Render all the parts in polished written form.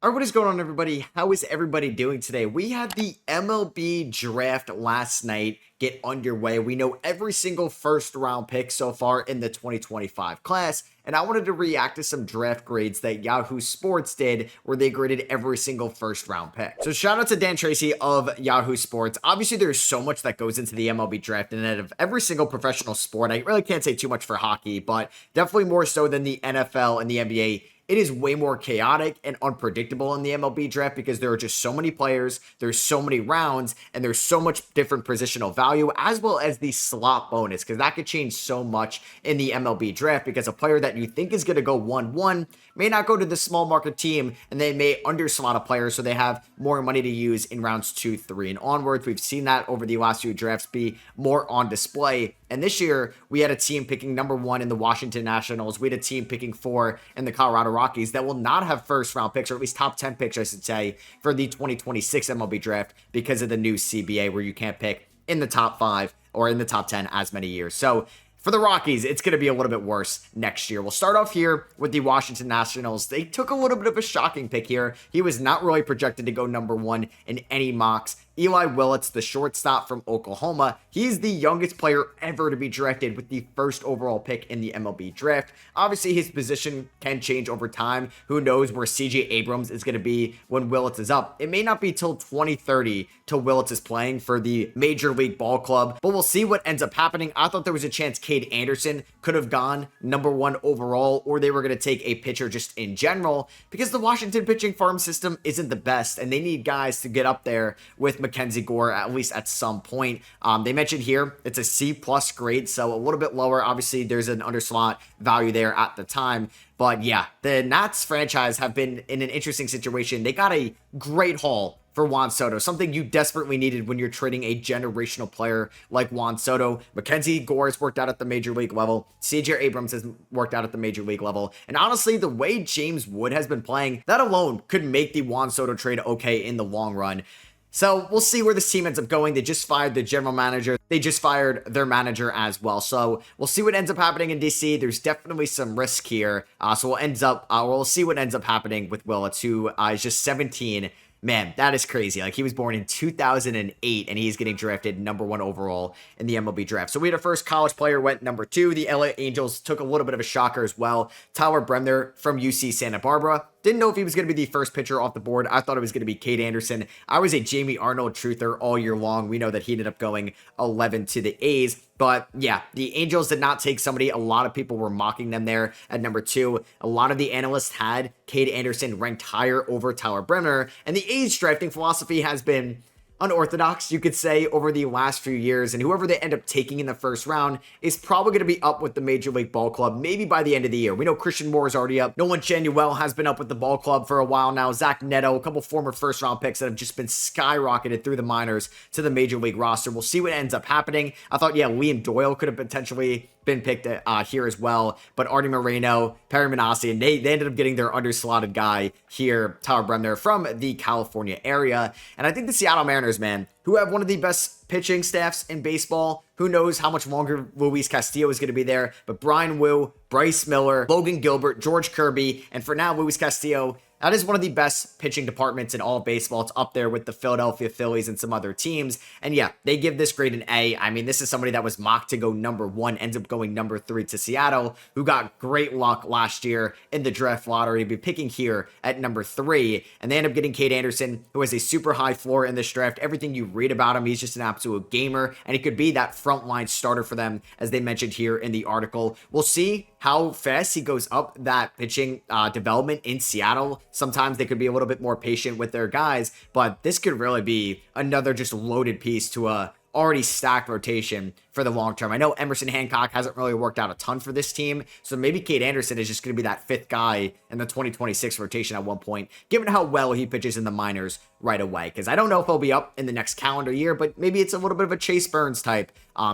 All right, what is going on, everybody? How is everybody doing today? We had the MLB draft last night get underway. We know every single first round pick so far in the 2025 class, and I wanted to react to some draft grades that Yahoo Sports did where they graded every single first round pick. So shout out to Dan Tracy of Yahoo Sports. Obviously, there's so much that goes into the MLB draft, and out of every single professional sport, I really can't say too much for hockey, but definitely more so than the NFL and the NBA. It is way more chaotic and unpredictable in the MLB draft because there are just so many players, there's so many rounds, and there's so much different positional value, as well as the slot bonus, because that could change so much in the MLB draft because a player that you think is going to go 1-1 may not go to the small market team, and they may underslot a player so they have more money to use in rounds 2, 3, and onwards. We've seen that over the last few drafts be more on display. And this year, we had a team picking number 1 in the Washington Nationals. We had a team picking 4 in the Colorado Rockies that will not have first round picks, or at least top 10 picks, I should say, for the 2026 MLB draft because of the new CBA where you can't pick in the top 5 or in the top 10 as many years. So for the Rockies, it's going to be a little bit worse next year. We'll start off here with the Washington Nationals. They took a little bit of a shocking pick here. He was not really projected to go number 1 in any mocks. Eli Willits, the shortstop from Oklahoma. He's the youngest player ever to be drafted with the first overall pick in the MLB draft. Obviously, his position can change over time. Who knows where CJ Abrams is going to be when Willits is up. It may not be till 2030 till Willits is playing for the Major League Ball Club, but we'll see what ends up happening. I thought there was a chance Kade Anderson could have gone number 1 overall, or they were going to take a pitcher just in general, because the Washington pitching farm system isn't the best, and they need guys to get up there with Mackenzie Gore, at least at some point. They mentioned here it's a C+ grade, so a little bit lower. Obviously, there's an underslot value there at the time. But yeah, the Nats franchise have been in an interesting situation. They got a great haul for Juan Soto, something you desperately needed when you're trading a generational player like Juan Soto. Mackenzie Gore has worked out at the major league level. CJ Abrams has worked out at the major league level. And honestly, the way James Wood has been playing, that alone could make the Juan Soto trade okay in the long run. So we'll see where this team ends up going. They just fired the general manager. They just fired their manager as well. So we'll see what ends up happening in DC. There's definitely some risk here. So we'll see what ends up happening with Willits, who is just 17. Man, that is crazy. Like, he was born in 2008, and he's getting drafted number 1 overall in the MLB draft. So we had our first college player went number 2. The LA Angels took a little bit of a shocker as well. Tyler Bremner from UC Santa Barbara. Didn't know if he was going to be the first pitcher off the board. I thought it was going to be Kade Anderson. I was a Jamie Arnold truther all year long. We know that he ended up going 11 to the A's. But yeah, the Angels did not take somebody. A lot of people were mocking them there at number 2. A lot of the analysts had Kade Anderson ranked higher over Tyler Bremner. And the A's drafting philosophy has been unorthodox, you could say, over the last few years, and whoever they end up taking in the first round is probably going to be up with the Major League Ball Club maybe by the end of the year. We know Christian Moore is already up. Nolan Chanuel has been up with the ball club for a while now. Zach Neto, a couple former first round picks that have just been skyrocketed through the minors to the Major League roster. We'll see what ends up happening. I thought, yeah, Liam Doyle could have potentially been picked here as well, but Artie Moreno, Perry Manasi, and they ended up getting their underslotted guy here, Tyler Bremner, from the California area. And I think the Seattle Mariners, man, who have one of the best pitching staffs in baseball. Who knows how much longer Luis Castillo is going to be there, but Brian Wu, Bryce Miller, Logan Gilbert, George Kirby, and for now, Luis Castillo, that is one of the best pitching departments in all of baseball. It's up there with the Philadelphia Phillies and some other teams. And yeah, they give this grade an A. I mean, this is somebody that was mocked to go number 1, ends up going number 3 to Seattle, who got great luck last year in the draft lottery to be picking here at number 3. And they end up getting Kade Anderson, who has a super high floor in this draft. Everything you read about him, he's just an absolute gamer. And he could be that frontline starter for them, as they mentioned here in the article. We'll see how fast he goes up that pitching development in Seattle. Sometimes they could be a little bit more patient with their guys, but this could really be another just loaded piece to a already stacked rotation for the long term. I know Emerson Hancock hasn't really worked out a ton for this team, so maybe Kade Anderson is just going to be that 5th guy in the 2026 rotation at one point, given how well he pitches in the minors right away. Because I don't know if he'll be up in the next calendar year, but maybe it's a little bit of a Chase Burns type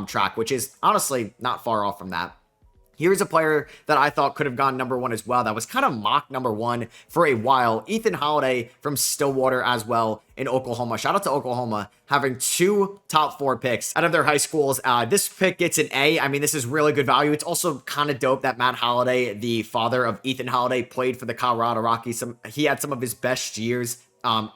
track, which is honestly not far off from that. Here's a player that I thought could have gone number one as well. That was kind of mock number one for a while. Ethan Holiday from Stillwater as well in Oklahoma. Shout out to Oklahoma having 2 top 4 picks out of their high schools. This pick gets an A. I mean, this is really good value. It's also kind of dope that Matt Holiday, the father of Ethan Holiday, played for the Colorado Rockies. He had some of his best years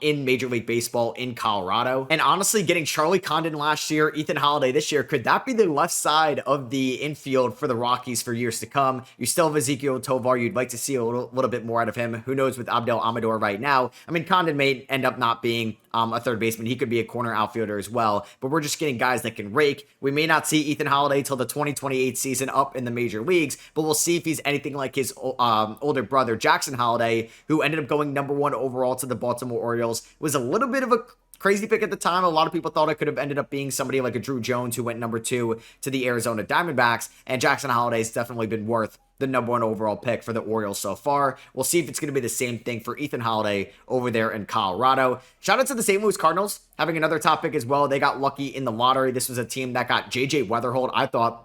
in Major League Baseball in Colorado. And honestly, getting Charlie Condon last year, Ethan Holiday this year, could that be the left side of the infield for the Rockies for years to come? You still have Ezequiel Tovar. You'd like to see a little bit more out of him. Who knows with Abdel Amador right now? I mean, Condon may end up not being a third baseman. He could be a corner outfielder as well, but we're just getting guys that can rake. We may not see Ethan Holiday till the 2028 season up in the major leagues, but we'll see if he's anything like his older brother, Jackson Holiday, who ended up going number 1 overall to the Baltimore Orioles. Was a little bit of a crazy pick at the time. A lot of people thought it could have ended up being somebody like a Drew Jones, who went number 2 to the Arizona Diamondbacks, and Jackson Holiday has definitely been worth the number 1 overall pick for the Orioles so far. We'll see if it's going to be the same thing for Ethan Holiday over there in Colorado. Shout out to the St. Louis Cardinals having another top pick as well. They got lucky in the lottery. This was a team that got J.J. Weatherhold, I thought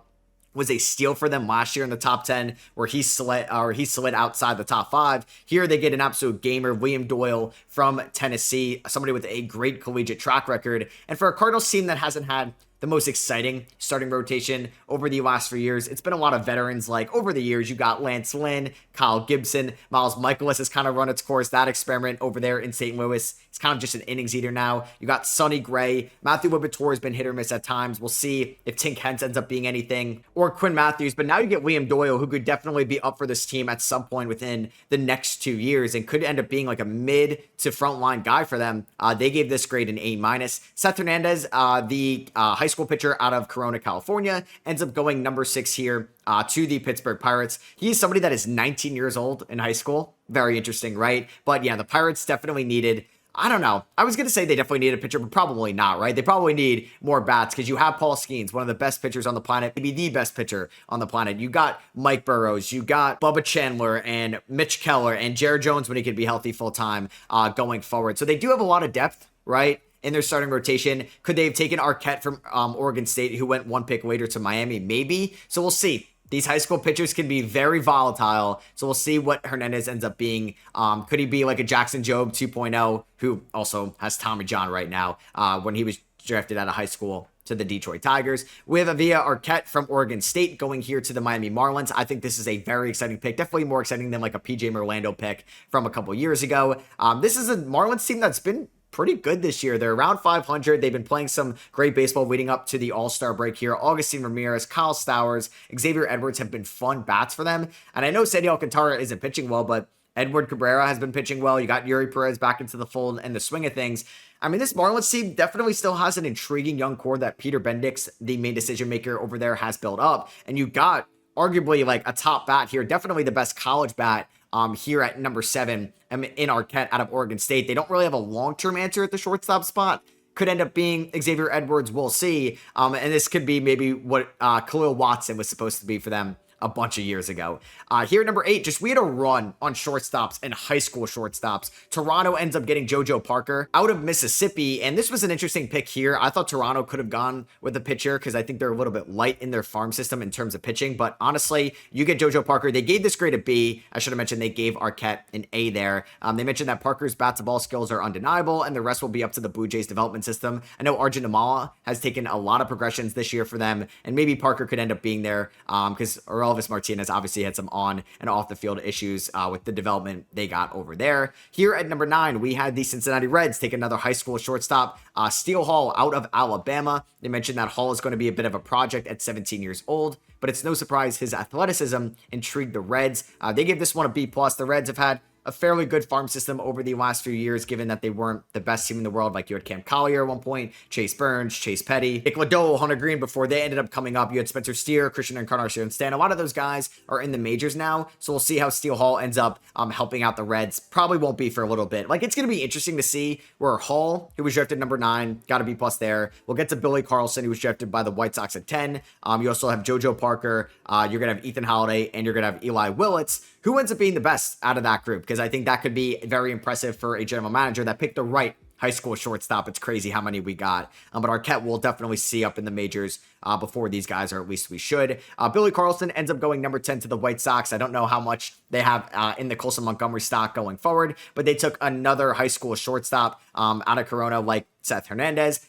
was a steal for them last year in the top 10, where he slid outside the top 5. Here they get an absolute gamer, William Doyle from Tennessee, somebody with a great collegiate track record. And for a Cardinals team that hasn't had the most exciting starting rotation over the last 3 years, it's been a lot of veterans. Like over the years, you got Lance Lynn, Kyle Gibson, Miles Michaelis has kind of run its course. That experiment over there in St. Louis, it's kind of just an innings eater now. You got Sonny Gray. Matthew Liberatore has been hit or miss at times. We'll see if Tink Hence ends up being anything, or Quinn Matthews. But now you get William Doyle, who could definitely be up for this team at some point within the next 2 years and could end up being like a mid to frontline guy for them. They gave this grade an A-. Seth Hernandez, the high school pitcher out of Corona, California, ends up going number 6 here to the Pittsburgh Pirates. He's somebody that is 19 years old in high school. Very interesting, right? But yeah, the Pirates definitely needed, I don't know. I was going to say they definitely need a pitcher, but probably not, right? They probably need more bats because you have Paul Skeens, one of the best pitchers on the planet, maybe the best pitcher on the planet. You got Mike Burrows, you got Bubba Chandler and Mitch Keller and Jared Jones when he could be healthy full-time going forward. So they do have a lot of depth, right, in their starting rotation. Could they have taken Arquette from Oregon State, who went 1 pick later to Miami? Maybe. So we'll see. These high school pitchers can be very volatile, so we'll see what Hernandez ends up being. Could he be like a Jackson Jobe 2.0, who also has Tommy John right now, when he was drafted out of high school to the Detroit Tigers? We have Avia Arquette from Oregon State going here to the Miami Marlins. I think this is a very exciting pick, definitely more exciting than like a PJ Merlando pick from a couple years ago. This is a Marlins team that's been pretty good this year. They're around 500. They've been playing some great baseball leading up to the All-Star break here. Augustine Ramirez, Kyle Stowers, Xavier Edwards have been fun bats for them. And I know Sandy Alcantara isn't pitching well, but Edward Cabrera has been pitching well. You got Yuri Perez back into the fold and the swing of things. I mean, this Marlins team definitely still has an intriguing young core that Peter Bendix, the main decision maker over there, has built up. And you got arguably like a top bat here, definitely the best college bat here at number 7 in Arquette out of Oregon State. They don't really have a long-term answer at the shortstop spot. Could end up being Xavier Edwards. We'll see. And this could be maybe what Khalil Watson was supposed to be for them a bunch of years ago. Here at number 8, we had a run on shortstops and high school shortstops. Toronto ends up getting JoJo Parker out of Mississippi, and this was an interesting pick here. I thought Toronto could have gone with a pitcher because I think they're a little bit light in their farm system in terms of pitching, but honestly, you get JoJo Parker. They gave this grade a B. I should have mentioned they gave Arquette an A there. They mentioned that Parker's bat to ball skills are undeniable, and the rest will be up to the Blue Jays development system. I know Arjun Namala has taken a lot of progressions this year for them, and maybe Parker could end up being there because Elvis Martinez obviously had some on and off the field issues with the development they got over there. Here at number 9, we had the Cincinnati Reds take another high school shortstop, Steele Hall out of Alabama. They mentioned that Hall is going to be a bit of a project at 17 years old, but it's no surprise his athleticism intrigued the Reds. They gave this one a B+. The Reds have had a fairly good farm system over the last few years, given that they weren't the best team in the world. Like you had Cam Collier at one point, Chase Burns, Chase Petty, Nick Lodolo, Hunter Green before they ended up coming up. You had Spencer Steer, Christian Encarnacion Stan. A lot of those guys are in the majors now, so we'll see how Steele Hall ends up helping out the Reds. Probably won't be for a little bit. Like it's going to be interesting to see where Hall, who was drafted number 9, got a B+ there. We'll get to Billy Carlson, who was drafted by the White Sox at 10. You also have JoJo Parker. You're going to have Ethan Holiday, and you're going to have Eli Willits. Who ends up being the best out of that group? Because I think that could be very impressive for a general manager that picked the right high school shortstop. It's crazy how many we got. But Arquette will definitely see up in the majors before these guys, or at least we should. Billy Carlson ends up going number 10 to the White Sox. I don't know how much they have in the Colson Montgomery stock going forward, but they took another high school shortstop out of Corona like Seth Hernandez.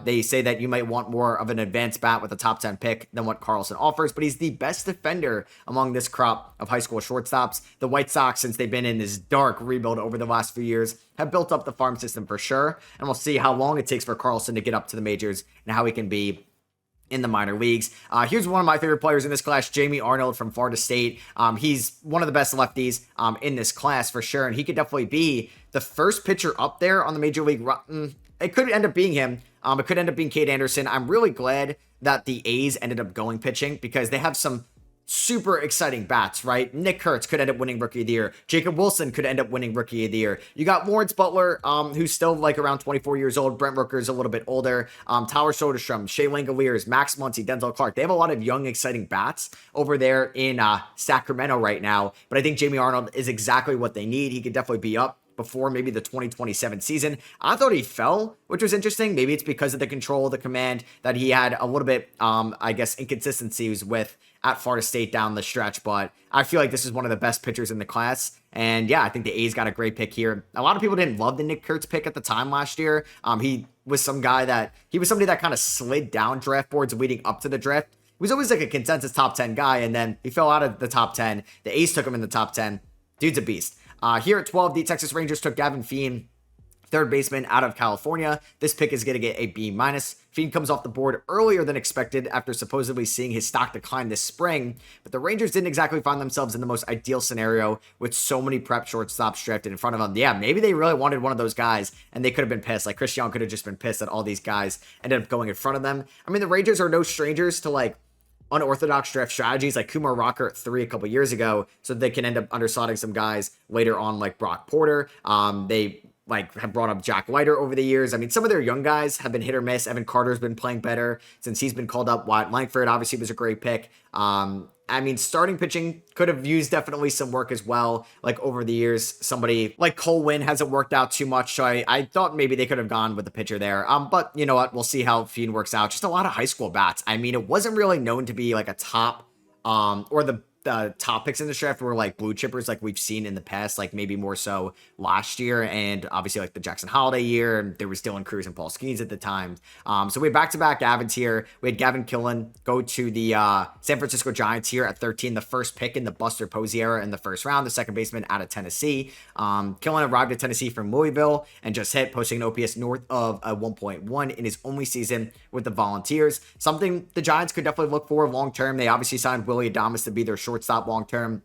They say that you might want more of an advanced bat with a top 10 pick than what Carlson offers, but he's the best defender among this crop of high school shortstops. The White Sox, since they've been in this dark rebuild over the last few years, have built up the farm system for sure, and we'll see how long it takes for Carlson to get up to the majors and how he can be in the minor leagues. Here's one of my favorite players in this class, Jamie Arnold from Florida State. He's one of the best lefties in this class for sure, and he could definitely be the first pitcher up there on the major league. It could end up being him. It could end up being Kade Anderson. I'm really glad that the A's ended up going pitching because they have some super exciting bats, right? Nick Kurtz could end up winning Rookie of the Year. Jacob Wilson could end up winning Rookie of the Year. You got Lawrence Butler, who's still like around 24 years old. Brent Rooker's a little bit older. Tyler Soderstrom, Shea Langoliers, Max Muncy, Denzel Clark. They have a lot of young, exciting bats over there in Sacramento right now. But I think Jamie Arnold is exactly what they need. He could definitely be up before maybe the 2027 season. I thought he fell, which was interesting. Maybe it's because of the control, the command that he had a little bit, I guess, inconsistencies with at Florida State down the stretch, but I feel like this is one of the best pitchers in the class. And yeah, I think the A's got a great pick here. A lot of people didn't love the Nick Kurtz pick at the time last year. He was somebody that kind of slid down draft boards leading up to the draft. He was always like a consensus top 10 guy, and then he fell out of the top 10. The A's took him in the top 10. Dude's a beast. Here at 12, the Texas Rangers took Gavin Feen, third baseman out of California. This pick is going to get a B-. Feen comes off the board earlier than expected after supposedly seeing his stock decline this spring, but the Rangers didn't exactly find themselves in the most ideal scenario with so many prep shortstops drafted in front of them. Yeah, maybe they really wanted one of those guys, and they could have been pissed. Like, Chris Young could have just been pissed that all these guys ended up going in front of them. I mean, the Rangers are no strangers to, like, unorthodox draft strategies like Kumar Rocker at 3 a couple years ago, so they can end up underslotting some guys later on like Brock Porter. They have brought up Jack Leiter over the years. I mean, some of their young guys have been hit or miss. Evan Carter's been playing better since he's been called up. Wyatt Langford obviously was a great pick. I mean, starting pitching could have used definitely some work as well. Like over the years, somebody like Cole Winn hasn't worked out too much. So I thought maybe they could have gone with the pitcher there. But you know what? We'll see how Feen works out. Just a lot of high school bats. I mean, it wasn't really known to be like a top, or the top picks in the draft were like blue chippers like we've seen in the past, like maybe more so last year, and obviously like the Jackson Holiday year, and there was Dylan Cruz and Paul Skeens at the time. So we had back-to-back Gavins here. We had Gavin Killen go to the San Francisco Giants here at 13, the first pick in the Buster Posey era in the first round, the second baseman out of Tennessee. Killen arrived at Tennessee from Louisville and just hit, posting an OPS north of a 1.1 in his only season with the Volunteers. Something the Giants could definitely look for long-term. They obviously signed Willie Adames to be their shortstop long-term.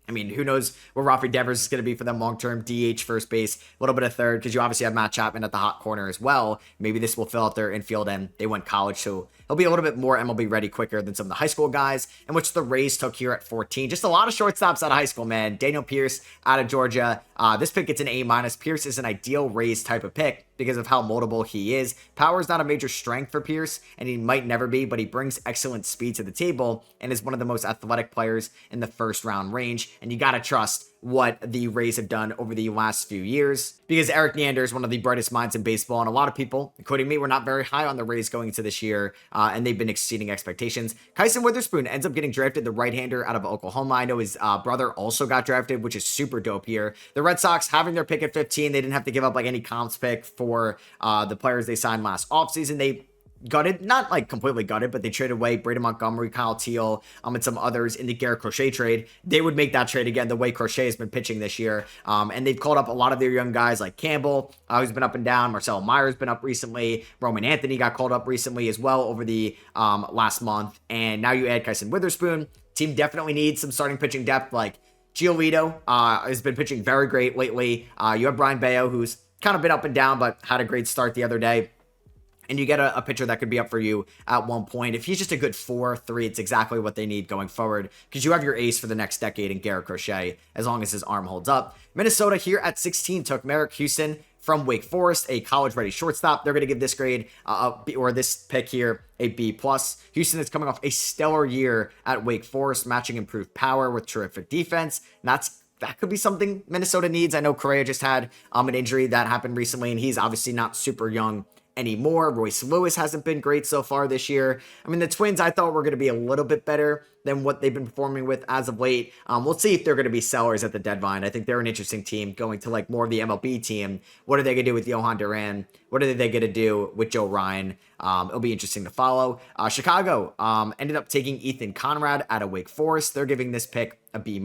I mean, who knows what Rafi Devers is going to be for them long-term. DH, first base, a little bit of third, because you obviously have Matt Chapman at the hot corner as well. Maybe this will fill out their infield, and they went college, so he'll be a little bit more MLB ready quicker than some of the high school guys, and which the Rays took here at 14. Just a lot of shortstops out of high school, man. Daniel Pierce out of Georgia. This pick gets an A-. Pierce is an ideal Rays type of pick because of how moldable he is. Power is not a major strength for Pierce, and he might never be, but he brings excellent speed to the table and is one of the most athletic players in the first round range, and you got to trust what the Rays have done over the last few years, because Eric Neander is one of the brightest minds in baseball, and a lot of people, including me, were not very high on the Rays going into this year, and they've been exceeding expectations. Kyson Witherspoon ends up getting drafted, the right-hander out of Oklahoma. I know his brother also got drafted, which is super dope here. The Red Sox having their pick at 15, they didn't have to give up like any comps pick for the players they signed last offseason. They gutted, not like completely gutted, but they traded away Braden Montgomery, Kyle Teal, and some others in the Garrett Crochet trade. They would make that trade again the way Crochet has been pitching this year. And they've called up a lot of their young guys like Campbell, who's been up and down. Marcelo Meyer's been up recently. Roman Anthony got called up recently as well over the last month. And now you add Kyson Witherspoon. Team definitely needs some starting pitching depth. Like Giolito has been pitching very great lately. You have Brian Bayo, who's kind of been up and down, but had a great start the other day. And you get a pitcher that could be up for you at one point. If he's just a good 4-3, it's exactly what they need going forward, because you have your ace for the next decade in Garrett Crochet, as long as his arm holds up. Minnesota here at 16 took Merrick Houston from Wake Forest, a college-ready shortstop. They're going to give this grade, or this pick here, a B+. Houston is coming off a stellar year at Wake Forest, matching improved power with terrific defense. And that's that could be something Minnesota needs. I know Correa just had an injury that happened recently, and he's obviously not super young anymore. Royce Lewis hasn't been great so far this year. I mean, the Twins, I thought were going to be a little bit better than what they've been performing with as of late. We'll see if they're going to be sellers at the deadline. I think they're an interesting team going to like more of the MLB team. What are they going to do with Johan Duran? What are they going to do with Joe Ryan? It'll be interesting to follow. Chicago ended up taking Ethan Conrad out of Wake Forest. They're giving this pick a B-.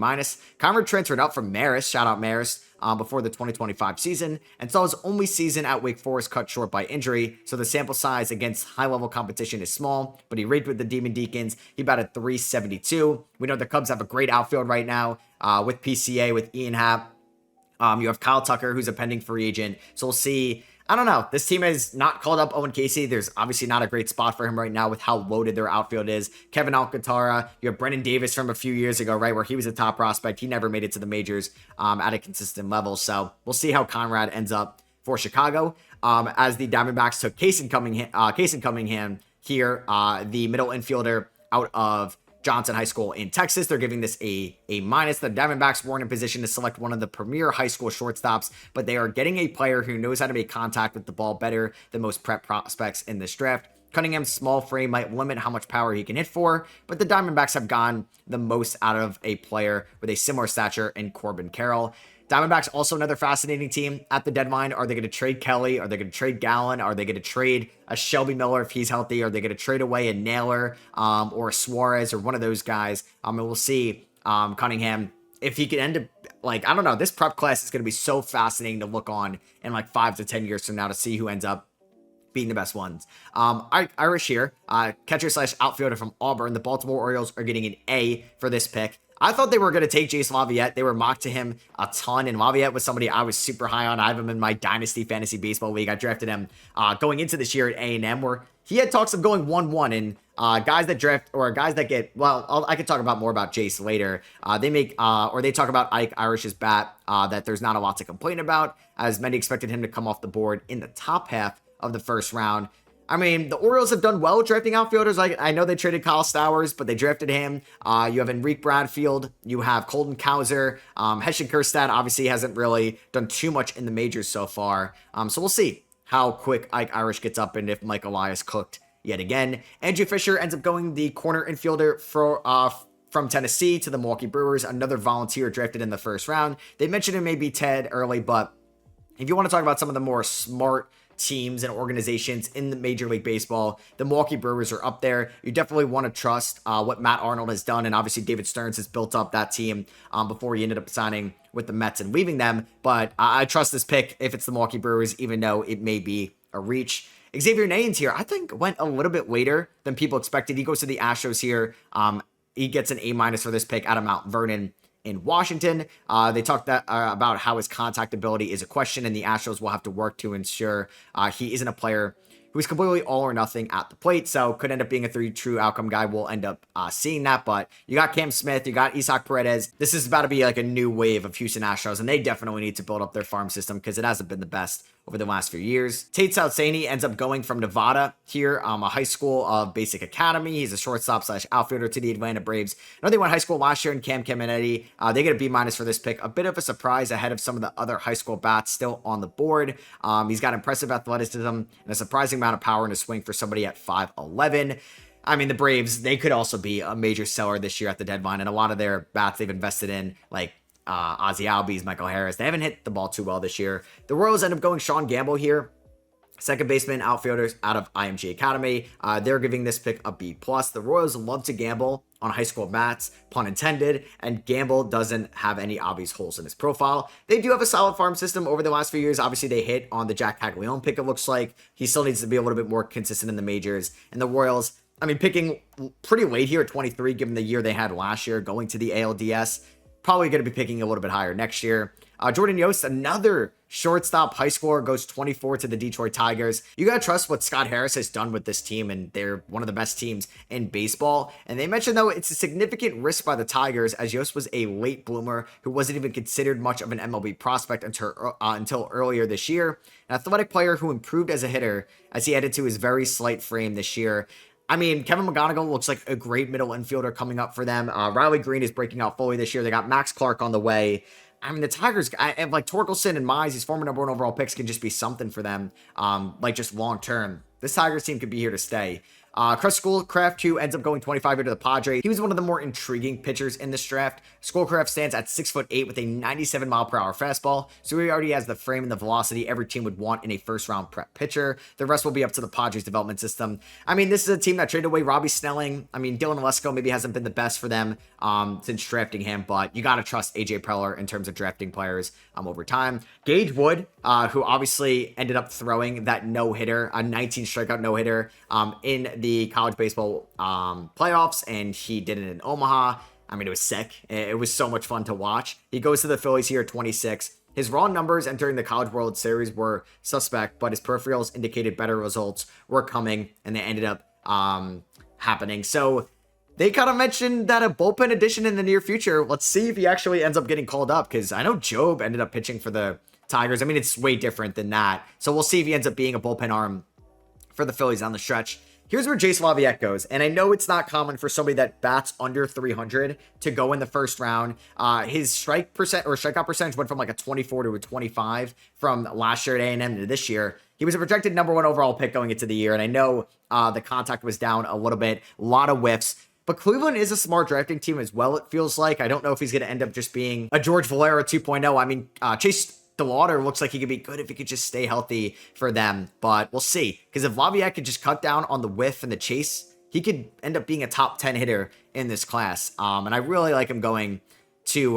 Conrad transferred out from Marist. Shout out Marist. Before the 2025 season, and saw his only season at Wake Forest cut short by injury, so the sample size against high-level competition is small, but he raked with the Demon Deacons. He batted .372. We know the Cubs have a great outfield right now with PCA, with Ian Happ. You have Kyle Tucker, who's a pending free agent, so we'll see. I don't know. This team has not called up Owen Casey. There's obviously not a great spot for him right now with how loaded their outfield is. Kevin Alcantara, you have Brennan Davis from a few years ago, right, where he was a top prospect. He never made it to the majors at a consistent level. So we'll see how Conrad ends up for Chicago. As the Diamondbacks took Casey Cunningham here, the middle infielder out of Johnson High School in Texas. They're giving this a A-. The Diamondbacks weren't in position to select one of the premier high school shortstops, but they are getting a player who knows how to make contact with the ball better than most prep prospects in this draft. Cunningham's small frame might limit how much power he can hit for, but the Diamondbacks have gotten the most out of a player with a similar stature in Corbin Carroll. Diamondbacks also another fascinating team at the deadline. Are they going to trade Kelly? Are they going to trade Gallen? Are they going to trade a Shelby Miller if he's healthy? Are they going to trade away a Naylor or a Suarez or one of those guys? And we'll see Cunningham if he could end up, like, I don't know. This prep class is going to be so fascinating to look on in like 5 to 10 years from now to see who ends up being the best ones. Irish here, catcher / outfielder from Auburn. The Baltimore Orioles are getting an A for this pick. I thought they were going to take Jace Laviette. They were mocked to him a ton, and Laviette was somebody I was super high on. I have him in my Dynasty Fantasy Baseball League. I drafted him going into this year at A&M, where he had talks of going 1-1, and guys that draft, or guys that get, well, I could talk about more about Jace later. They talk about Ike Irish's bat that there's not a lot to complain about, as many expected him to come off the board in the top half of the first round. I mean, the Orioles have done well drafting outfielders. Like, I know they traded Kyle Stowers, but they drafted him. You have Enrique Bradfield. You have Colton Cowser. Heston Kjerstad obviously hasn't really done too much in the majors so far. So we'll see how quick Ike Irish gets up and if Mike Elias cooked yet again. Andrew Fisher ends up going the corner infielder from Tennessee to the Milwaukee Brewers, another volunteer drafted in the first round. They mentioned it may be Ted early, but if you want to talk about some of the more smart teams and organizations in the Major League Baseball, the Milwaukee Brewers are up there. You definitely want to trust what Matt Arnold has done, and obviously David Stearns has built up that team before he ended up signing with the Mets and leaving them, but I trust this pick if it's the Milwaukee Brewers, even though it may be a reach. Xavier Nayins here, I think, went a little bit later than people expected. He goes to the Astros here. He gets an A- for this pick out of Mount Vernon in Washington. They talked about how his contact ability is a question, and the Astros will have to work to ensure he isn't a player who's completely all or nothing at the plate. So could end up being a 3 true outcome guy. We'll end up seeing that. But you got Cam Smith, you got Isaac Paredes. This is about to be like a new wave of Houston Astros, and they definitely need to build up their farm system because it hasn't been the best over the last few years. Tate Southsani ends up going from Nevada here, a high school of basic academy. He's a shortstop / outfielder to the Atlanta Braves. I know they went high school last year in Cam Caminiti. They get a B- for this pick. A bit of a surprise ahead of some of the other high school bats still on the board. He's got impressive athleticism and a surprising amount of power in his swing for somebody at 5'11". I mean, the Braves, they could also be a major seller this year at the deadline, and a lot of their bats they've invested in, like Ozzy Albies, Michael Harris, they haven't hit the ball too well this year. The Royals end up going Sean Gamble here, second baseman, outfielders out of IMG Academy. They're giving this pick a B+. The Royals love to gamble on high school bats, pun intended, and Gamble doesn't have any obvious holes in his profile. They do have a solid farm system over the last few years. Obviously, they hit on the Jack Caglione pick, it looks like. He still needs to be a little bit more consistent in the majors. And the Royals, I mean, picking pretty late here at 23, given the year they had last year, going to the ALDS. Probably going to be picking a little bit higher next year. Jordan Yost, another shortstop high schooler, goes 24 to the Detroit Tigers. You got to trust what Scott Harris has done with this team, and they're one of the best teams in baseball. And they mentioned, though, it's a significant risk by the Tigers, as Yost was a late bloomer who wasn't even considered much of an MLB prospect until earlier this year. An athletic player who improved as a hitter as he added to his very slight frame this year. I mean, Kevin McGonigal looks like a great middle infielder coming up for them. Riley Green is breaking out fully this year. They got Max Clark on the way. I mean, the Tigers, and like Torkelson and Mize, these former number 1 overall picks can just be something for them, like just long term. This Tigers team could be here to stay. Chris Schoolcraft, who ends up going 25 to the Padres. He was one of the more intriguing pitchers in this draft. Schoolcraft stands at 6'8" with a 97 mile per hour fastball, so he already has the frame and the velocity every team would want in a first round prep pitcher. The rest will be up to the Padres development system. I mean, this is a team that traded away Robbie Snelling. I mean, Dylan Lesko maybe hasn't been the best for them since drafting him, but you got to trust AJ Preller in terms of drafting players over time. Gage Wood, who obviously ended up throwing that no-hitter, a 19 strikeout no-hitter in the college baseball playoffs, and he did it in Omaha. I mean, it was sick. It was so much fun to watch. He goes to the Phillies here at 26. His raw numbers entering the College World Series were suspect, but his peripherals indicated better results were coming, and they ended up happening. So they kind of mentioned that a bullpen addition in the near future. Let's see if he actually ends up getting called up, because I know Job ended up pitching for the Tigers. I mean, it's way different than that. So we'll see if he ends up being a bullpen arm for the Phillies on the stretch. Here's where Jace Laviette goes, and I know it's not common for somebody that bats under 300 to go in the first round. His strikeout percentage went from like a 24 to a 25 from last year at A&M to this year. He was a projected number 1 overall pick going into the year, and I know the contact was down a little bit, a lot of whiffs. But Cleveland is a smart drafting team as well, it feels like. I don't know if he's going to end up just being a George Valera 2.0. I mean, Chase DeLauder looks like he could be good if he could just stay healthy for them, but we'll see. Because if Laviette could just cut down on the whiff and the chase, he could end up being a top 10 hitter in this class. And I really like him going to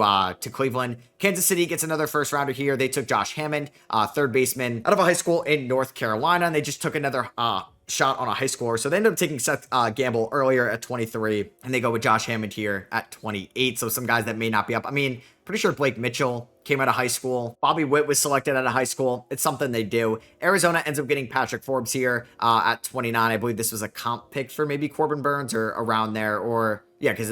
Cleveland. Kansas City gets another first rounder here. They took Josh Hammond, third baseman out of a high school in North Carolina, and they just took another shot on a high schooler. So they ended up taking Seth Gamble earlier at 23, and they go with Josh Hammond here at 28. So some guys that may not be up. I mean, pretty sure Blake Mitchell came out of high school. Bobby Witt was selected out of high school. It's something they do. Arizona ends up getting Patrick Forbes here at 29. I believe this was a comp pick for maybe Corbin Burns or around there, or yeah, because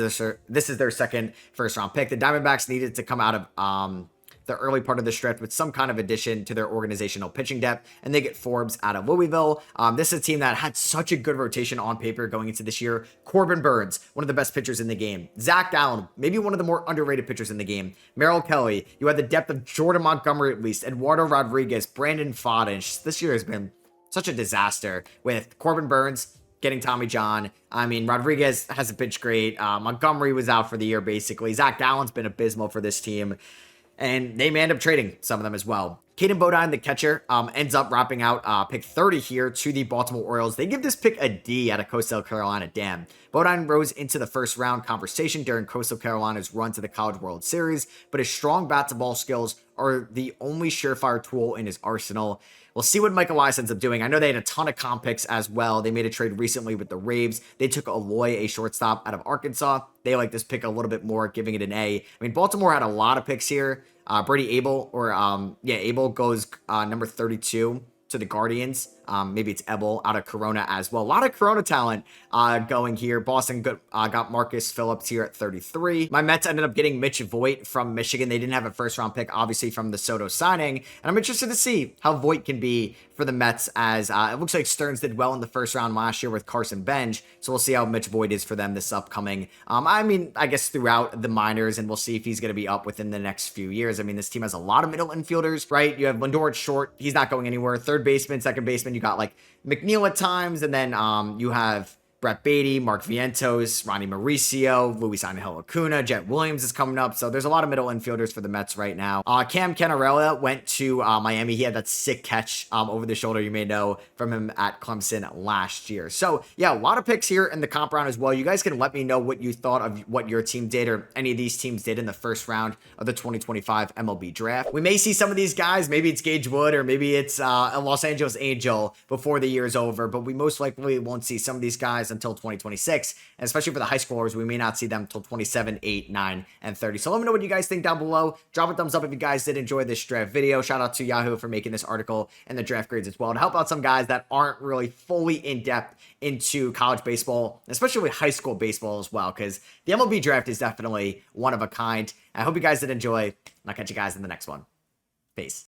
this is their second first round pick. The Diamondbacks needed to come out of the early part of the stretch with some kind of addition to their organizational pitching depth, and they get Forbes out of Louisville. This is a team that had such a good rotation on paper going into this year. Corbin Burns, one of the best pitchers in the game. Zach Allen, maybe one of the more underrated pitchers in the game. Merrill Kelly, you had the depth of Jordan Montgomery at least, Eduardo Rodriguez, Brandon Fodden. This year has been such a disaster with Corbin Burns getting Tommy John. I mean, Rodriguez hasn't pitched great. Montgomery was out for the year, basically. Zach Allen's been abysmal for this team, and they may end up trading some of them as well. Caden Bodine, the catcher, ends up wrapping out pick 30 here to the Baltimore Orioles. They give this pick a D out of Coastal Carolina. Damn. Bodine rose into the first round conversation during Coastal Carolina's run to the College World Series, but his strong bat-to-ball skills are the only surefire tool in his arsenal. We'll see what Michael Wise ends up doing. I know they had a ton of comp picks as well. They made a trade recently with the Raves. They took Aloy, a shortstop out of Arkansas. They like this pick a little bit more, giving it an A. I mean, Baltimore had a lot of picks here. Brady Abel, Abel goes number 32 to the Guardians. Maybe it's Ebel out of Corona as well. A lot of Corona talent going here. Boston got Marcus Phillips here at 33. My Mets ended up getting Mitch Voigt from Michigan. They didn't have a first-round pick, obviously, from the Soto signing. And I'm interested to see how Voigt can be for the Mets, as it looks like Stearns did well in the first round last year with Carson Bench. So we'll see how Mitch Voigt is for them this upcoming. I guess throughout the minors, and we'll see if he's going to be up within the next few years. I mean, this team has a lot of middle infielders, right? You have Lindor at short. He's not going anywhere. Third baseman, second baseman, you got like McNeil at times, and then you have Brett Beatty, Mark Vientos, Ronnie Mauricio, Luis Angel Acuna, Jet Williams is coming up. So there's a lot of middle infielders for the Mets right now. Cam Cannarella went to Miami. He had that sick catch over the shoulder, you may know from him at Clemson last year. So yeah, a lot of picks here in the comp round as well. You guys can let me know what you thought of what your team did or any of these teams did in the first round of the 2025 MLB draft. We may see some of these guys. Maybe it's Gage Wood or maybe it's a Los Angeles Angel before the year is over, but we most likely won't see some of these guys until 2026, and especially for the high schoolers, we may not see them until 27, 8, 9, and 30. So let me know what you guys think down below. Drop a thumbs up if you guys did enjoy this draft video. Shout out to Yahoo for making this article and the draft grades as well to help out some guys that aren't really fully in depth into college baseball, especially high school baseball as well, because the MLB draft is definitely one of a kind. I hope you guys did enjoy, and I'll catch you guys in the next one. Peace.